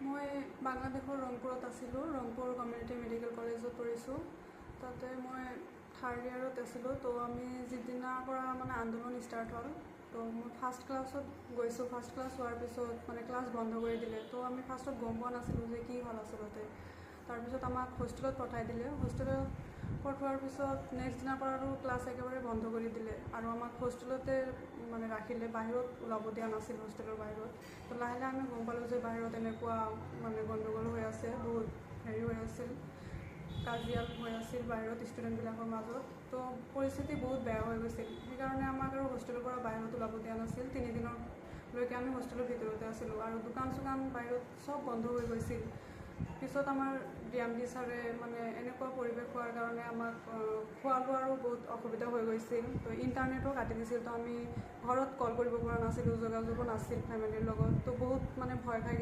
মই বাংলাদেশৰ ৰংপুৰত আছিলোঁ, ৰংপুৰ কমিউনিটি মেডিকেল কলেজত পঢ়িছোঁ। তাতে মই থাৰ্ড ইয়াৰত আছিলোঁ। তো আমি যিদিনাৰ পৰা মানে আন্দোলন ষ্টাৰ্ট হ'ল, তো মই ফাৰ্ষ্ট ক্লাছত গৈছোঁ। ফাৰ্ষ্ট ক্লাছ হোৱাৰ পিছত মানে ক্লাছ বন্ধ কৰি দিলে। তো আমি ফাৰ্ষ্টত গম পোৱা নাছিলোঁ যে কি হ'ল আচলতে। তাৰপিছত আমাক হোষ্টেলত পঠাই দিলে। হোষ্টেলত পঠোৱাৰ পিছত নেক্সট দিনাৰ পৰা আৰু ক্লাছ একেবাৰে বন্ধ কৰি দিলে আৰু আমাক হোষ্টেলতে মানে ৰাখিলে, বাহিৰত ওলাব দিয়া নাছিল হোষ্টেলৰ বাহিৰত। তো লাহে লাহে আমি গম পালোঁ যে বাহিৰত এনেকুৱা মানে গণ্ডগোল হৈ আছে, বহুত হেৰি হৈ আছিল, কাজিয়া হৈ আছিল বাহিৰত ষ্টুডেণ্টবিলাকৰ মাজত। তো পৰিস্থিতি বহুত বেয়া হৈ গৈছিল। সেইকাৰণে আমাক আৰু হোষ্টেলৰ পৰা বাহিৰত ওলাব দিয়া নাছিল। 3 দিনলৈকে আমি হোষ্টেলৰ ভিতৰতে আছিলোঁ আৰু দোকান চোকান বাহিৰত চব বন্ধ হৈ গৈছিল। পিছত আমাৰ DMD ছাৰে মানে এনেকুৱা পৰিৱেশ হোৱাৰ কাৰণে আমাক খোৱা লোৱাৰো বহুত অসুবিধা হৈ গৈছিল। তো ইণ্টাৰনেটো কাটি দিছিল। তো আমি ঘৰত কল কৰিব পৰা নাছিলোঁ, যোগাযোগো নাছিল ফেমিলিৰ লগত। তো বহুত মানে ভয় খাই